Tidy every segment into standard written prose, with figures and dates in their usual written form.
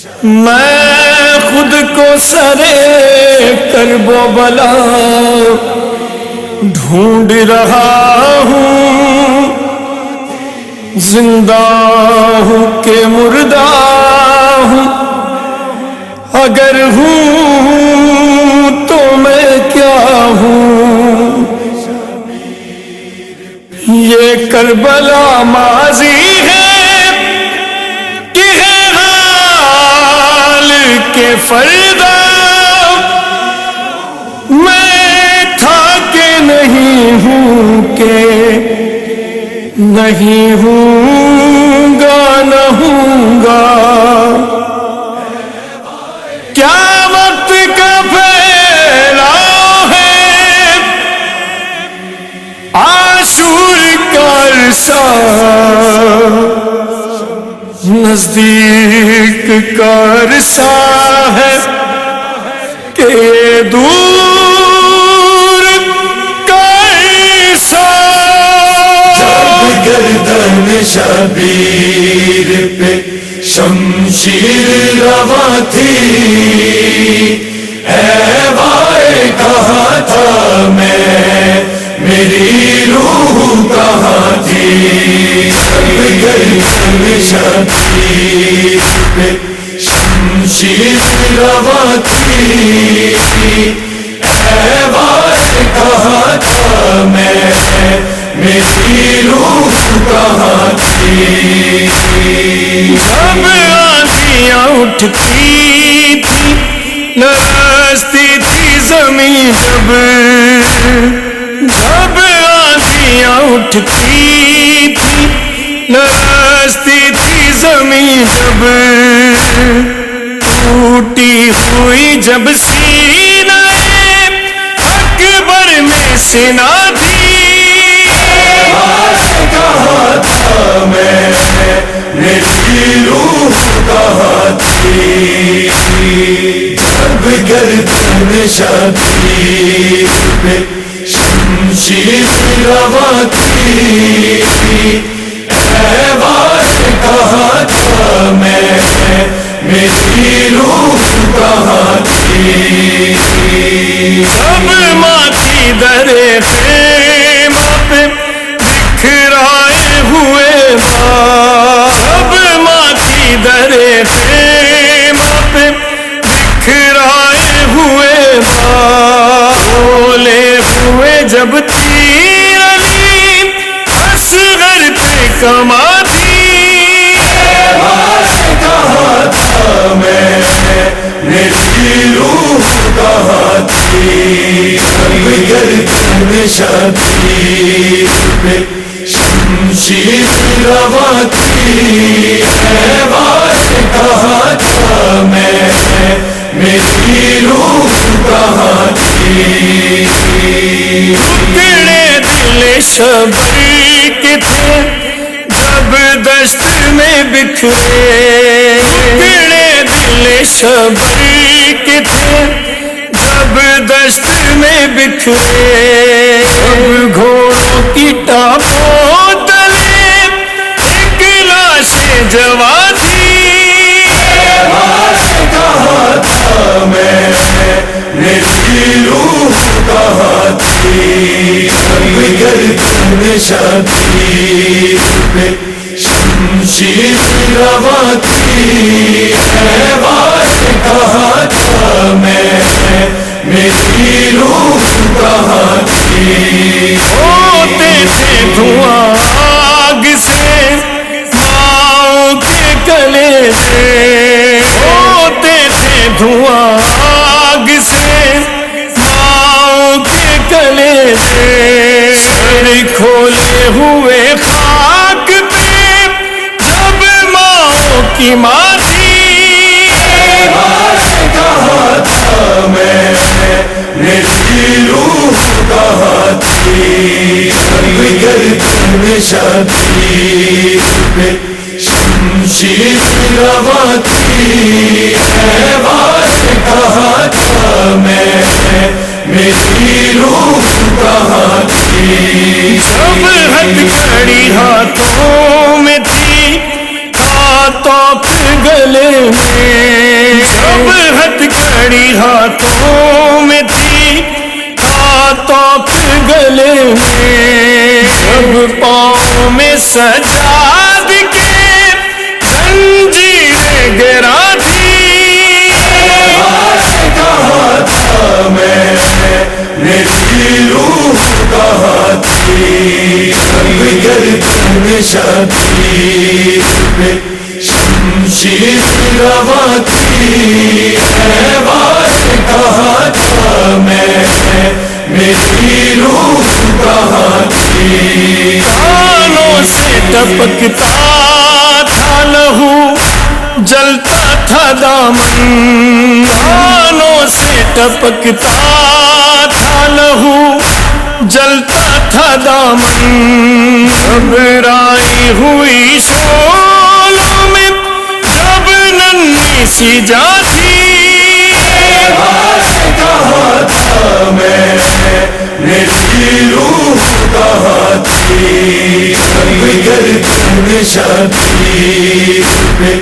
میں خود کو سرے کرب و بلا ڈھونڈ رہا ہوں، زندہ ہوں کہ مردہ ہوں، اگر ہوں تو میں کیا ہوں؟ یہ کربلا ماضی ہے کہ ہے حال کے فردا، میں تھا کہ نہیں ہوں کہ نہیں ہوں گا نہ ہوں گا، کیا وقت کا پھیلاؤ ہے عاشور کا عرصہ، نزدیک کا عرصہ ہے کہ دور کا عرصہ۔ جب گردن شبیر پہ شمشیر رواں تھی، ہے وائے کہاں تھا میں، میری روح کہاں تھی؟ جب گردن شبیر پہ شمشیر رواں تھی، ہے وائے کہاں تھا میں، میری روح کہاں تھی؟ جب آندیاں اٹھتی تھی لرزتی تھی زمین، جب آندیاں اٹھتی تھی لرزتی تھی زمین، جب ٹوٹی ہوئی جب سینہ اکبر میں سنا تھی، کہاں تھا میں، میری روح کہاں تھی؟ جب گردن شبیر پہ شمشیر رواں تھی، ہے وائے کہاں تھا میں، میری روح کہاں تھی؟ جب ماتھی درے خیمہ پہ بکھرائے ہوئے بال، جب ماتھی درے خیمہ پہ بکھرائے ہوئے بال، بولے ہوئے جب تیر علی اصغر پہ کما تھی، کہاں تھا میں، میری روح کہاں تھی؟ جب گردن شبیر پہ شمشیر رواں تھی، ہے وائے کہاں تھا میں، میری روح کہاں تھی؟ ٹکڑے دل شبر کے تھے جب دشت میں بکھرے، ٹکڑے دل شبر کے تھے جب دشت میں بکھرے، جب گھوڑوں کی ٹانپوں تلے ایک لاش جوان تھی، کہاں تھا میں، میری روح کہاں تھی؟ جب گردن شبیر پہ شمشیر رواں تھی، ہے وائے کہاں تھا میں، میری روح کہاں تھی؟ ہوتے تھے دھواں آگ سے پاؤں کے گلے سے، ہوتے تھے دھواں آگ سے پاؤں کے گلے سے، سر کھولے ہوئے خاک پہ جب ماؤں کی ماں تھی، کہاں تھا میں، میری روح کہاں تھی؟ جب گردن شبیر پہ شمشیر رواں تھی، ہے وائے کہاں تھا میں، میری روح کہاں تھی؟ جب ہتھکڑی ہاتھوں میں تھی، ہاتھوں پہ گلے میں جب ہتھکڑی ہاتھوں میں تھی توق گلے میں، جب پاؤں میں سجاد کے زنجیر گرا تھی، کہا تھا میں میری روح کہاں تھی، سب گردن شبیر پہ شمشیر رواں تھی، احواز کہاں تھا میں میری روح کہاں تھی، آنوں سے ٹپکتا تھا لہو جلتا تھا دامن، آنوں سے ٹپکتا تھا لہو جلتا تھا دامن، گھبرائی ہوئی شولوں میں جب ننھی سی جاتی، کہاں تھا میں میری روح کہاں تھی، سب گردن شبیر پہ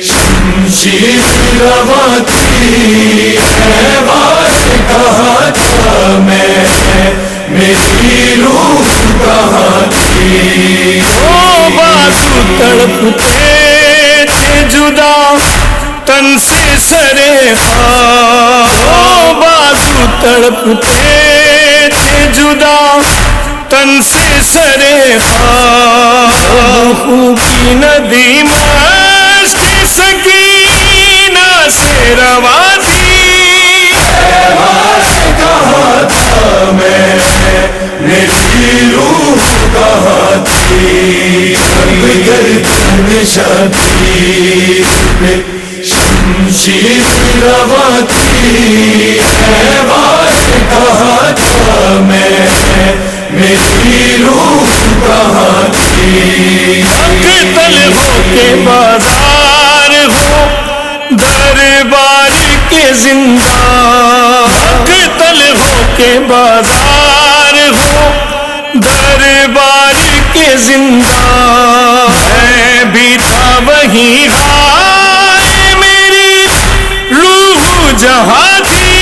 شمشیر رواں تھی، احواز کہاں تھا میں میری روح کہاں تھی، او بازو تڑپتے تھے جدا تن سے سرے خاک، او بازو تڑپتے تھے جدا تن سے سرے خاک، خون کی ندی مستی سکینہ سے رواں تھی، احواز کہاں تھا میں میری روح کہاں تھی، سب گردن شبیر پہ شمشیر رواں تھی، احواز کہاں تھا میں میری روح کہاں تھی، حق طلبوں کے بازار ہو دربار کے زندان، حق طلبوں کے بازار ہو دربار کے زندان، میں بھی تھا وہی ہائے میری روح جہاں تھی،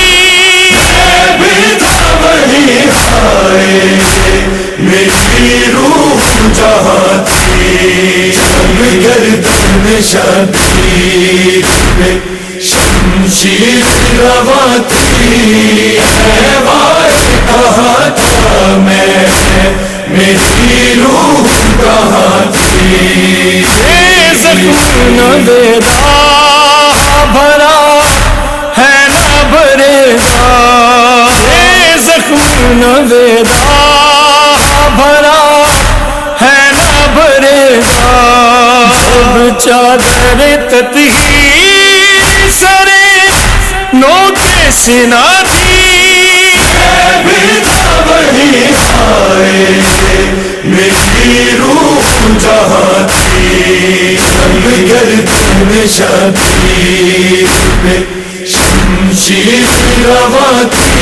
بھی تھا وہی ہائے میری روح جہاں تھی، سب گردن شبیر پہ شمشیر رواں تھی، احواز کہاں تھا میں میری روح کہاں تھی، یہ زخم نویدا بھرا ہے نہ بھرے گا، یہ زخم نویدا بھرا ہے نہ بھرے گا، جب چادر تطہیر سرے نو کے سنا تھی، بھی تھا وہی ہائے میری روح جہاں تھی، سب گردن شبیر پہ شمشیر رواں تھی،